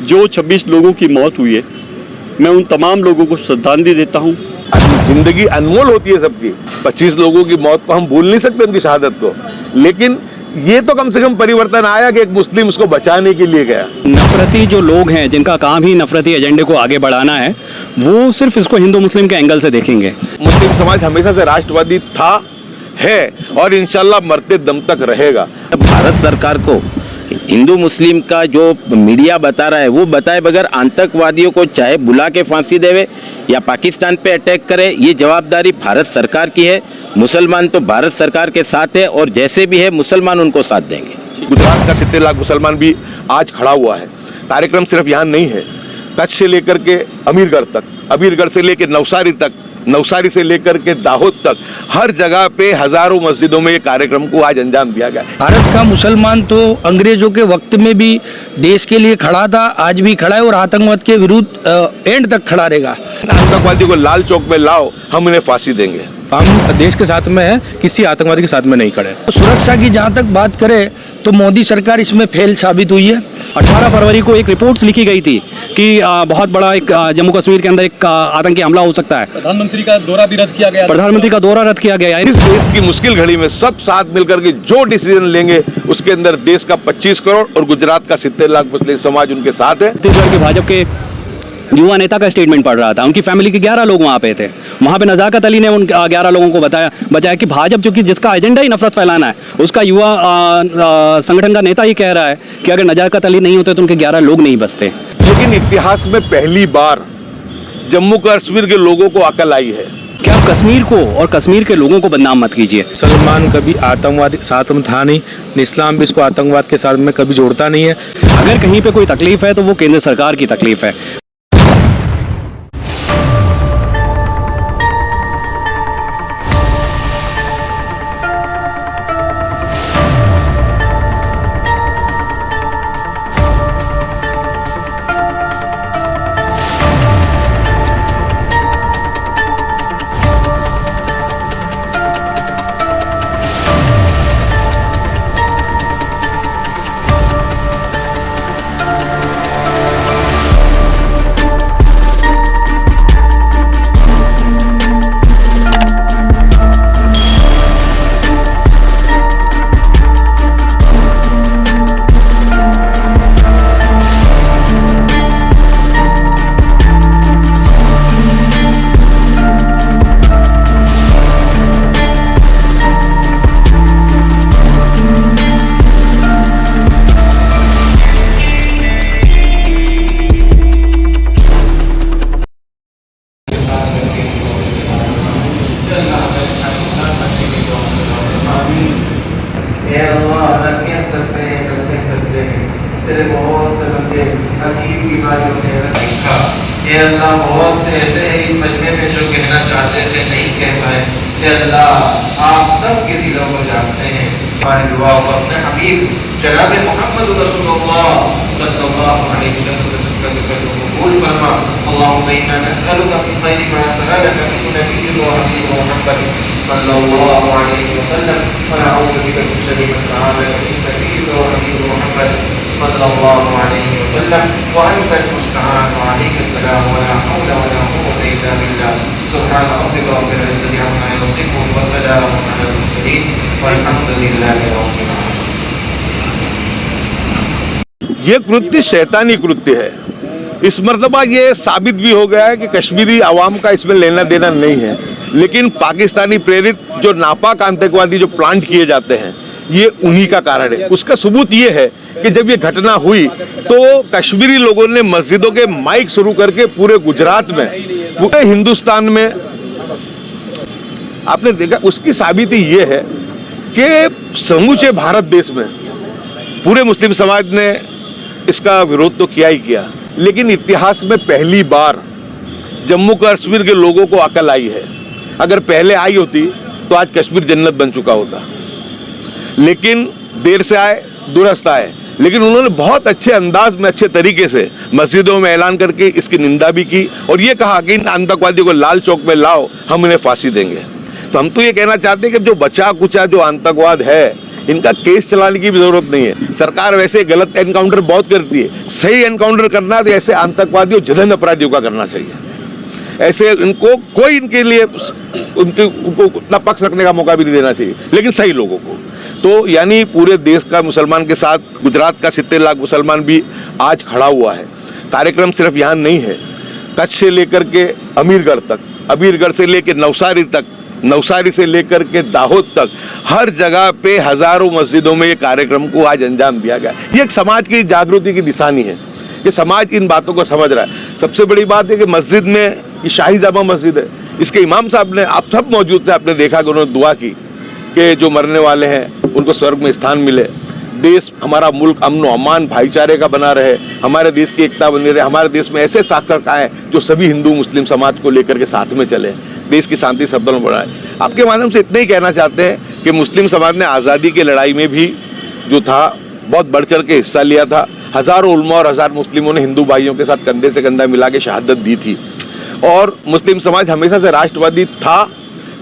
जो 26 लोगों की मौत हुई है, मैं उन तमाम लोगों को श्रद्धांजलि देता हूँ। जिंदगी अनमोल होती है सबकी। 25 लोगों की मौत को हम भूल नहीं सकते, उनकी शहादत को, लेकिन ये तो कम से कम परिवर्तन आया कि एक मुस्लिम उसको बचाने के लिए गया। नफरती जो लोग हैं जिनका काम ही नफरती एजेंडे को आगे बढ़ाना है, वो सिर्फ इसको हिंदू मुस्लिम के एंगल से देखेंगे। मुस्लिम समाज हमेशा से राष्ट्रवादी था, है और इंशाल्लाह मरते दम तक रहेगा। भारत सरकार को हिंदू मुस्लिम का जो मीडिया बता रहा है वो बताए बगैर आतंकवादियों को चाहे बुला के फांसी देवे या पाकिस्तान पे अटैक करे, ये जवाबदारी भारत सरकार की है। मुसलमान तो भारत सरकार के साथ है और जैसे भी है मुसलमान उनको साथ देंगे। गुजरात का 70 लाख मुसलमान भी आज खड़ा हुआ है। कार्यक्रम सिर्फ यहाँ नहीं है, कच्छ से लेकर के अमीरगढ़ तक, अमीरगढ़ से लेकर नवसारी तक, नवसारी से लेकर के दाहोद तक, हर जगह पे हजारों मस्जिदों में ये कार्यक्रम को आज अंजाम दिया गया। भारत का मुसलमान तो अंग्रेजों के वक्त में भी देश के लिए खड़ा था, आज भी खड़ा है और आतंकवाद के विरुद्ध एंड तक खड़ा रहेगा। आतंकवादी को लाल चौक में लाओ, हम उन्हें फांसी देंगे। हम देश के साथ में है, किसी आतंकवादी के साथ में नहीं खड़े। सुरक्षा की जहाँ तक बात करें तो मोदी सरकार इसमें फेल साबित हुई है। 18 फरवरी को एक रिपोर्ट लिखी गई थी कि बहुत बड़ा एक जम्मू कश्मीर के अंदर एक आतंकी हमला हो सकता है। प्रधानमंत्री का दौरा भी रद्द किया गया। प्रधानमंत्री का दौरा रद्द किया गया। इस देश की मुश्किल घड़ी में सब साथ मिलकर के जो डिसीजन लेंगे उसके अंदर देश का 25 करोड़ और गुजरात का 70 लाख मुस्लिम समाज उनके साथ है। छत्तीसगढ़ के भाजपा के युवा नेता का स्टेटमेंट पढ़ रहा था, उनकी फैमिली के 11 लोग वहाँ पे थे। वहाँ पे नजाकत अली ने उन 11 लोगों को बताया कि भाजपा जो कि जिसका एजेंडा ही नफरत फैलाना है, उसका युवा संगठन का नेता ही कह रहा है कि अगर नजाकत अली नहीं होते तो उनके 11 लोग नहीं बचते। लेकिन इतिहास में पहली बार जम्मू कश्मीर के लोगों को अकल आई है। क्या आप कश्मीर को और कश्मीर के लोगों को बदनाम मत कीजिए। सलमान कभी आतंकवादी साथ में था नहीं, इस्लाम भी इसको आतंकवाद के साथ में कभी जोड़ता नहीं है। अगर कहीं पे कोई तकलीफ है तो वो केंद्र सरकार की तकलीफ है। तेरे बहुत से बंदे अजीब बीमारियों में रखा। ये अल्लाह बहुत से ऐसे हैं इस मजमे में जो कहना चाहते थे नहीं कह पाए। ये अल्लाह आप सब के दिलों को जानते हैं। हमारे दुआ को अपने हबीब जनाब मोहम्मद रसूलुल्लाह सल्लल्लाहु अलैहि वसल्लम का कबूल फरमा। अल्लाहुम्मा इन्ना नस्अलुका मिन खैरि मा सअलका मिन नबिय्यिका व हबीबिका मुहम्मद सल्लल्लाहु अलैहि वसल्लम व नऊज़ु बिका मिन शर्रि मा सअलका मिन नबिय्यिका व हबीबिका मुहम्मद सल्लल्लाहु अलैहि वसल्लम व अंतल मुस्तआन व अलैका सलाम व ला हौला व ला कुव्वता इल्ला बिल्लाह। सुब्हान रब्बिका रब्बिल इज्जति अम्मा यसिफून व सलामुन अलल मुरसलीन वल्हम्दुलिल्लाहि रब्बिल आलमीन। ये कृत्य शैतानी कृत्य है। इस मर्तबा ये साबित भी हो गया है कि कश्मीरी आवाम का इसमें लेना देना नहीं है, लेकिन पाकिस्तानी प्रेरित जो नापाक आतंकवादी जो प्लांट किए जाते हैं ये उन्हीं का कारण है। उसका सबूत ये है कि जब ये घटना हुई तो कश्मीरी लोगों ने मस्जिदों के माइक शुरू करके पूरे गुजरात में, पूरे हिंदुस्तान में आपने देखा। उसकी साबिती ये है कि समूचे भारत देश में पूरे मुस्लिम समाज ने इसका विरोध तो किया ही किया, लेकिन इतिहास में पहली बार जम्मू कश्मीर के लोगों को अकल आई है। अगर पहले आई होती तो आज कश्मीर जन्नत बन चुका होता, लेकिन देर से आए दुरुस्त आए। लेकिन उन्होंने बहुत अच्छे अंदाज में, अच्छे तरीके से मस्जिदों में ऐलान करके इसकी निंदा भी की और ये कहा कि इन आतंकवादियों को लाल चौक में लाओ, हम उन्हें फांसी देंगे। तो हम तो ये कहना चाहते हैं कि जो बचा कुचा जो आतंकवाद है इनका केस चलाने की भी जरूरत नहीं है। सरकार वैसे गलत एनकाउंटर बहुत करती है, सही एनकाउंटर करना तो ऐसे आतंकवादियों जघन्य अपराधियों का करना चाहिए। ऐसे इनको कोई इनके लिए उनको उतना पक्ष रखने का मौका भी नहीं देना चाहिए, लेकिन सही लोगों को। तो यानी पूरे देश का मुसलमान के साथ गुजरात का 70 लाख मुसलमान भी आज खड़ा हुआ है। कार्यक्रम सिर्फ यहाँ नहीं है, कच्छ से लेकर के अमीरगढ़ तक, अमीरगढ़ से लेकर नवसारी तक, नवसारी से लेकर के दाहोद तक, हर जगह पे हजारों मस्जिदों में ये कार्यक्रम को आज अंजाम दिया गया। ये एक समाज की जागृति की निशानी है कि समाज इन बातों को समझ रहा है। सबसे बड़ी बात है कि मस्जिद में ये शाही जामा मस्जिद है, इसके इमाम साहब ने, आप सब मौजूद थे, आपने देखा कि उन्होंने दुआ की कि जो मरने वाले हैं उनको स्वर्ग में स्थान मिले, देश हमारा मुल्क अमन अमान भाईचारे का बना रहे, हमारे देश की एकता बनी रहे, हमारे देश में ऐसे शासक आए जो सभी हिंदू मुस्लिम समाज को लेकर के साथ में चले, देश की शांति सद्भाव बढ़ाए। आपके माध्यम से इतना ही कहना चाहते हैं कि मुस्लिम समाज ने आज़ादी की लड़ाई में भी जो था बहुत बढ़ चढ़ के हिस्सा लिया था। हजारों उलमा और हजार मुस्लिमों ने हिंदू भाइयों के साथ कंधे से कंधा मिला के शहादत दी थी। और मुस्लिम समाज हमेशा से राष्ट्रवादी था,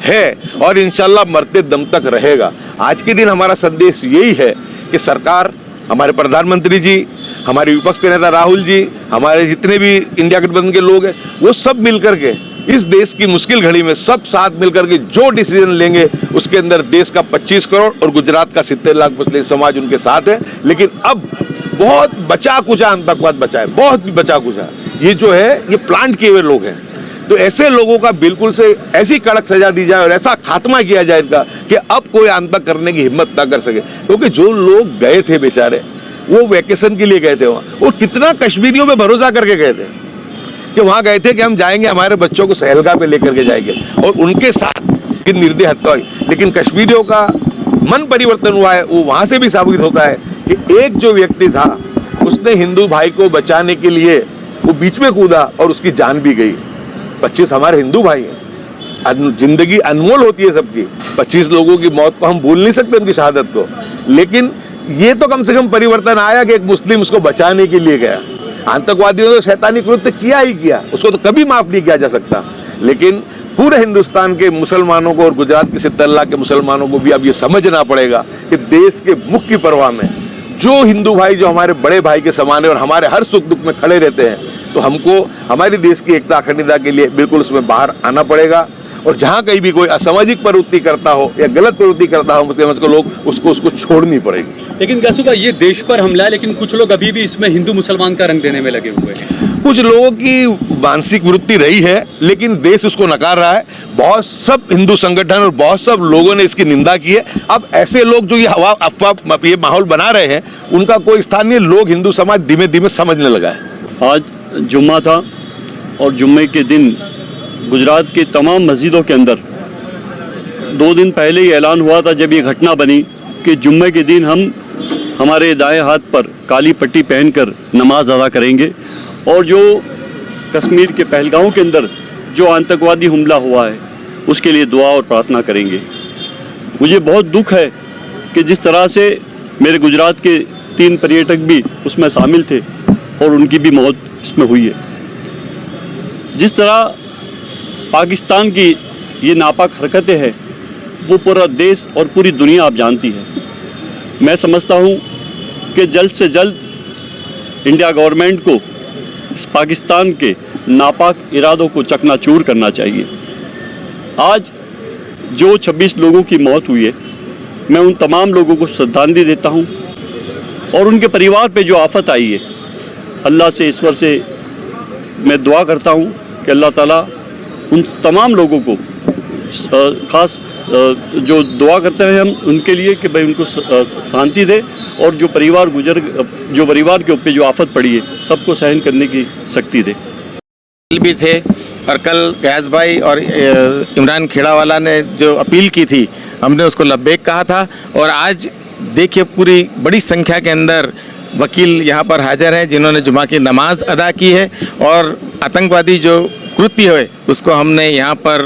है और इंशाल्लाह मरते दम तक रहेगा। आज के दिन हमारा संदेश यही है कि सरकार, हमारे प्रधानमंत्री जी, हमारे विपक्ष के नेता राहुल जी, हमारे जितने भी इंडिया गठबंधन के लोग हैं, वो सब मिलकर के इस देश की मुश्किल घड़ी में सब साथ मिलकर के जो डिसीजन लेंगे उसके अंदर देश का 25 करोड़ और गुजरात का 70 लाख मुस्लिम समाज उनके साथ है। लेकिन अब बहुत बचा कुचा आतंकवाद बचा है, बहुत भी बचा कुचा। ये जो है ये प्लांट किए हुए लोग हैं, तो ऐसे लोगों का बिल्कुल से ऐसी कड़क सजा दी जाए और ऐसा खात्मा किया जाए इनका कि अब कोई आतंक करने की हिम्मत ना कर सके। क्योंकि जो लोग गए थे बेचारे, वो वैकेशन के लिए गए थे वहाँ, वो कितना कश्मीरियों पे भरोसा करके गए थे कि वहाँ गए थे कि हम जाएंगे, हमारे बच्चों को सहेलगा पे लेकर के जाएंगे, और उनके साथ इन निर्दय हत्या हुई। लेकिन कश्मीरियों का मन परिवर्तन हुआ है, वो वहाँ से भी साबित होता है कि एक जो व्यक्ति था उसने हिंदू भाई को बचाने के लिए वो बीच में कूदा और उसकी जान भी गई। 25 हमारे हिंदू भाई हैं, जिंदगी अनमोल होती है सबकी, 25 लोगों की मौत को हम भूल नहीं सकते, उनकी शहादत को। लेकिन ये तो कम से कम परिवर्तन आया कि एक मुस्लिम उसको बचाने के लिए गया। आतंकवादियों ने शैतानी कृत्य किया ही किया, उसको तो कभी माफ नहीं किया जा सकता। लेकिन पूरे हिंदुस्तान के मुसलमानों को और गुजरात के 70 लाख के मुसलमानों को भी अब ये समझना पड़ेगा कि देश के मुख्य परवाह में जो हिंदू भाई जो हमारे बड़े भाई के समान है और हमारे हर सुख दुख में खड़े रहते हैं, तो हमको हमारी देश की एकता अखंडता के लिए बिल्कुल उसमें बाहर आना पड़ेगा। और जहाँ कहीं भी कोई असामाजिक प्रवृत्ति करता हो या गलत प्रवृत्ति करता हो मुस्लिम को लोग उसको छोड़नी पड़ेगी। लेकिन गैसू भाई, ये देश पर हमला है, लेकिन कुछ लोग अभी भी इसमें हिंदू मुसलमान का रंग देने में लगे हुए हैं। कुछ लोगों की मानसिक वृत्ति रही है, लेकिन देश उसको नकार रहा है। बहुत सब हिंदू संगठन और बहुत सब लोगों ने इसकी निंदा की है। अब ऐसे लोग जो ये अफवाह ये माहौल बना रहे हैं, उनका कोई स्थान नहीं। लोग, हिंदू समाज धीमे धीमे समझने लगा है। आज जुम्मा था और जुम्मे के दिन गुजरात के तमाम मस्जिदों के अंदर 2 दिन पहले ही ऐलान हुआ था, जब ये घटना बनी, कि जुम्मे के दिन हम हमारे दाएं हाथ पर काली पट्टी पहनकर नमाज अदा करेंगे और जो कश्मीर के पहलगांव के अंदर जो आतंकवादी हमला हुआ है उसके लिए दुआ और प्रार्थना करेंगे। मुझे बहुत दुख है कि जिस तरह से मेरे गुजरात के 3 पर्यटक भी उसमें शामिल थे और उनकी भी मौत इसमें हुई है। जिस तरह पाकिस्तान की ये नापाक हरकतें हैं वो पूरा देश और पूरी दुनिया आप जानती है। मैं समझता हूँ कि जल्द से जल्द इंडिया गवर्नमेंट को इस पाकिस्तान के नापाक इरादों को चकनाचूर करना चाहिए। आज जो 26 लोगों की मौत हुई है, मैं उन तमाम लोगों को श्रद्धांजलि देता हूँ और उनके परिवार पे जो आफत आई है, अल्लाह से, ईश्वर से मैं दुआ करता हूँ कि अल्लाह ताला उन तमाम लोगों को खास जो दुआ करते हैं हम उनके लिए कि भाई उनको शांति दे और जो परिवार के ऊपर जो आफत पड़ी है सबको सहन करने की शक्ति दे। भी थे और कल गयास भाई और इमरान खेड़ावाला ने जो अपील की थी, हमने उसको लब्बैक कहा था। और आज देखिए पूरी बड़ी संख्या के अंदर वकील यहाँ पर हाजिर हैं जिन्होंने जुमा की नमाज अदा की है और आतंकवादी जो कृत्य है उसको हमने यहाँ पर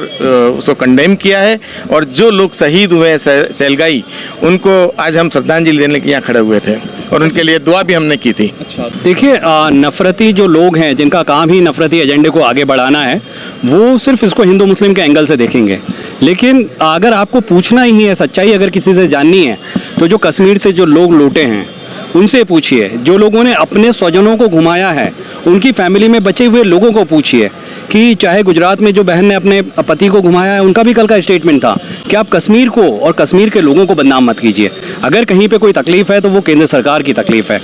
उसको कंडेम किया है। और जो लोग शहीद हुए हैं सैलगाई, उनको आज हम श्रद्धांजलि देने के लिए यहाँ खड़े हुए थे और उनके लिए दुआ भी हमने की थी। अच्छा, देखिए, नफरती जो लोग हैं जिनका काम ही नफरती एजेंडे को आगे बढ़ाना है, वो सिर्फ इसको हिंदू मुस्लिम के एंगल से देखेंगे। लेकिन अगर आपको पूछना ही है, सच्चाई अगर किसी से जाननी है, तो जो कश्मीर से जो लोग लौटे हैं उनसे पूछिए, जो लोगों ने अपने स्वजनों को घुमाया है उनकी फैमिली में बचे हुए लोगों को पूछिए कि चाहे गुजरात में जो बहन ने अपने पति को घुमाया है उनका भी कल का स्टेटमेंट था कि आप कश्मीर को और कश्मीर के लोगों को बदनाम मत कीजिए। अगर कहीं पे कोई तकलीफ है तो वो केंद्र सरकार की तकलीफ है,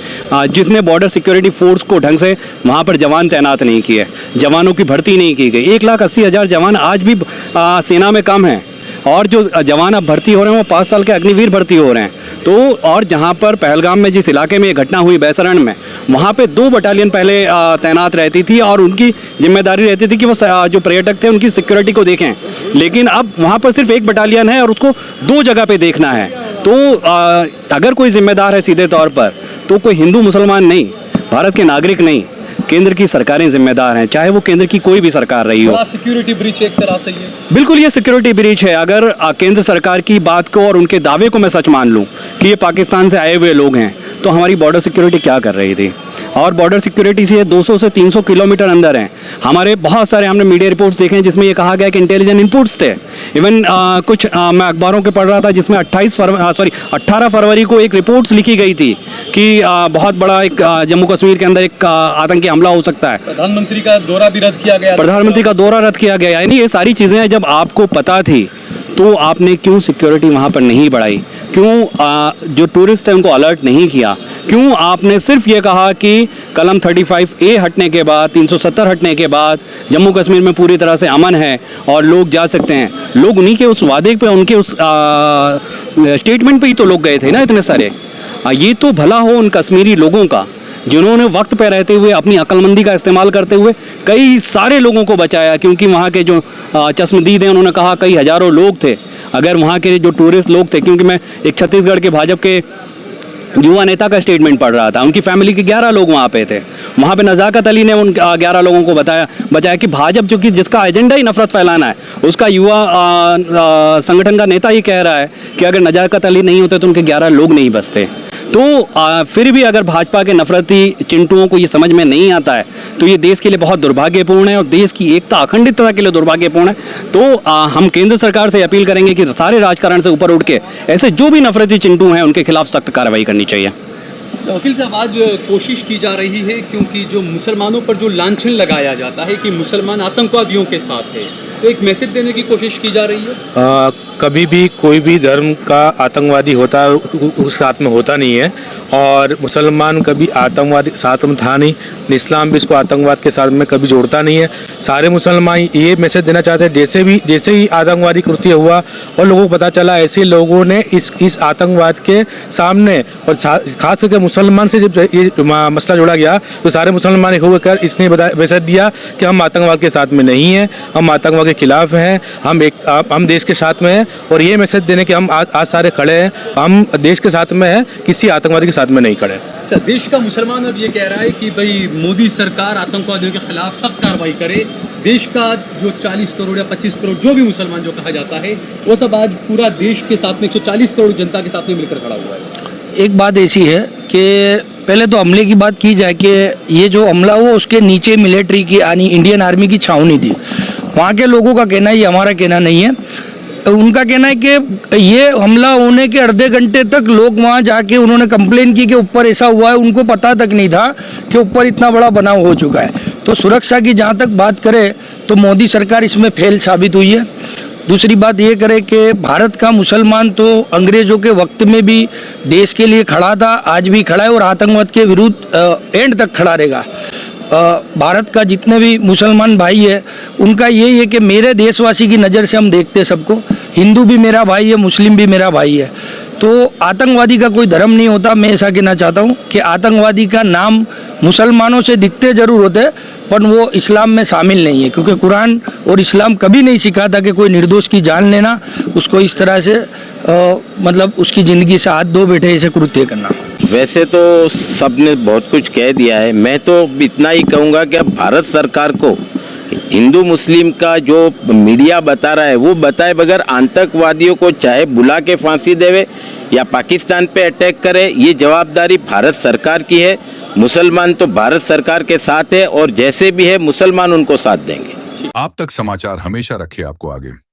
जिसने बॉर्डर सिक्योरिटी फोर्स को ढंग से वहाँ पर जवान तैनात नहीं किए, जवानों की भर्ती नहीं की गई। 1,80,000 जवान आज भी सेना में कम हैं और जो जवान अब भर्ती हो रहे हैं वो 5 साल के अग्निवीर भर्ती हो रहे हैं। तो और जहाँ पर पहलगाम में जिस इलाके में ये घटना हुई बैसरण में, वहाँ पे 2 बटालियन पहले तैनात रहती थी और उनकी जिम्मेदारी रहती थी कि वो जो पर्यटक थे उनकी सिक्योरिटी को देखें, लेकिन अब वहाँ पर सिर्फ 1 बटालियन है और उसको 2 जगह पे देखना है। तो अगर कोई जिम्मेदार है सीधे तौर पर तो कोई हिंदू मुसलमान नहीं, भारत के नागरिक नहीं, केंद्र की सरकारें जिम्मेदार हैं, चाहे वो केंद्र की कोई भी सरकार रही हो। सिक्योरिटी ब्रीच एक तरह से ये बिल्कुल ये सिक्योरिटी ब्रीच है। अगर केंद्र सरकार की बात को और उनके दावे को मैं सच मान लूं कि ये पाकिस्तान से आए हुए लोग हैं, तो हमारी बॉर्डर सिक्योरिटी क्या कर रही थी? और बॉर्डर सिक्योरिटी से 200 से 300 किलोमीटर अंदर हैं। हमारे बहुत सारे हमने मीडिया रिपोर्ट्स देखे हैं जिसमें ये कहा गया कि इंटेलिजेंस इनपुट्स थे। इवन कुछ मैं अखबारों के पढ़ रहा था जिसमें 18 फरवरी को एक रिपोर्ट्स लिखी गई थी कि बहुत बड़ा एक जम्मू कश्मीर के अंदर एक आतंकी हमला हो सकता है। प्रधानमंत्री का दौरा भी रद्द किया गया। प्रधानमंत्री का दौरा रद्द किया गया। यानी ये सारी चीज़ें जब आपको पता थी तो आपने क्यों सिक्योरिटी वहाँ पर नहीं बढ़ाई? क्यों जो टूरिस्ट थे उनको अलर्ट नहीं किया? क्यों आपने सिर्फ ये कहा कि कलम 35A हटने के बाद, 370 हटने के बाद जम्मू कश्मीर में पूरी तरह से अमन है और लोग जा सकते हैं? लोग उन्हीं के उस वादे पे, उनके उस स्टेटमेंट पे ही तो लोग गए थे ना इतने सारे। ये तो भला हो उन कश्मीरी लोगों का जिन्होंने वक्त पे रहते हुए अपनी अक्लमंदी का इस्तेमाल करते हुए कई सारे लोगों को बचाया, क्योंकि वहाँ के जो चश्मदीद हैं उन्होंने कहा कई हज़ारों लोग थे। अगर वहाँ के जो टूरिस्ट लोग थे, क्योंकि मैं एक छत्तीसगढ़ के भाजपा के युवा नेता का स्टेटमेंट पढ़ रहा था, उनकी फैमिली के 11 लोग वहाँ पे थे। वहाँ पे नज़ाकत अली ने उन 11 लोगों को बचाया कि भाजपा जो कि जिसका एजेंडा ही नफरत फैलाना है, उसका युवा संगठन का नेता ही कह रहा है कि अगर नज़ाकत अली नहीं होते तो उनके 11 लोग नहीं बचते। तो फिर भी अगर भाजपा के नफरती चिंटुओं को ये समझ में नहीं आता है तो ये देश के लिए बहुत दुर्भाग्यपूर्ण है और देश की एकता अखंडितता के लिए दुर्भाग्यपूर्ण है। तो हम केंद्र सरकार से अपील करेंगे कि सारे राजकारण से ऊपर उठ के ऐसे जो भी नफरती चिंटू हैं उनके खिलाफ सख्त कार्रवाई करनी चाहिए। वकील साहब, आज कोशिश की जा रही है क्योंकि जो मुसलमानों पर जो लांछन लगाया जाता है कि मुसलमान आतंकवादियों के साथ है, तो एक मैसेज देने की कोशिश की जा रही है। कभी भी कोई भी धर्म का आतंकवादी होता है उस साथ में होता नहीं है, और मुसलमान कभी आतंकवादी साथ में था नहीं, इस्लाम भी इसको आतंकवाद के साथ में कभी जोड़ता नहीं है। सारे मुसलमान ये मैसेज देना चाहते हैं, जैसे ही आतंकवादी कृत्य हुआ और लोगों को पता चला, ऐसे लोगों ने इस आतंकवाद के सामने और खास करके मुसलमान से जब ये मसला जोड़ा गया तो सारे मुसलमान एक होकर इसने मैसेज दिया कि हम आतंकवाद के साथ में नहीं हैं, हम आतंकवाद के खिलाफ हैं, हम देश के साथ में हैं। और ये मैसेज देने के हम आज सारे खड़े हैं, हम देश के साथ में हैं, किसी आतंकवादी के साथ में नहीं खड़े। अच्छा, देश का मुसलमान अब ये कह रहा है कि भाई मोदी सरकार आतंकवादियों के खिलाफ सख्त कार्रवाई करे। देश का जो 40 करोड़ या 25 करोड़ जो भी मुसलमान जो कहा जाता है, वो सब आज पूरा देश के साथ में 140 करोड़ जनता के साथ में मिलकर खड़ा हुआ है। एक बात ऐसी है कि पहले तो हमले की बात की जाए कि ये जो हमला हुआ उसके नीचे मिलिट्री की यानी इंडियन आर्मी की छावनी थी। वहाँ के लोगों का कहना है, ये हमारा कहना नहीं है, उनका कहना है कि ये हमला होने के आधे घंटे तक लोग वहाँ जाके उन्होंने कंप्लेन की कि ऊपर ऐसा हुआ है, उनको पता तक नहीं था कि ऊपर इतना बड़ा बनाव हो चुका है। तो सुरक्षा की जहाँ तक बात करें तो मोदी सरकार इसमें फेल साबित हुई है। दूसरी बात ये करें कि भारत का मुसलमान तो अंग्रेज़ों के वक्त में भी देश के लिए खड़ा था, आज भी खड़ा है और आतंकवाद के विरुद्ध एंड तक खड़ा रहेगा। भारत का जितने भी मुसलमान भाई है उनका यही है कि मेरे देशवासी की नज़र से हम देखते सबको, हिंदू भी मेरा भाई है, मुस्लिम भी मेरा भाई है। तो आतंकवादी का कोई धर्म नहीं होता। मैं ऐसा कहना चाहता हूँ कि आतंकवादी का नाम मुसलमानों से दिखते ज़रूर होते पर वो इस्लाम में शामिल नहीं है, क्योंकि कुरान और इस्लाम कभी नहीं सिखाता कि कोई निर्दोष की जान लेना, उसको इस तरह से मतलब उसकी ज़िंदगी से हाथ धो बैठे ऐसे कृत्य करना। वैसे तो सबने बहुत कुछ कह दिया है, मैं तो इतना ही कहूँगा कि अब भारत सरकार को हिंदू मुस्लिम का जो मीडिया बता रहा है वो बताए बगैर आतंकवादियों को चाहे बुला के फांसी देवे या पाकिस्तान पे अटैक करे, ये जवाबदारी भारत सरकार की है। मुसलमान तो भारत सरकार के साथ है और जैसे भी है मुसलमान उनको साथ देंगे। आप तक समाचार हमेशा रखे आपको आगे।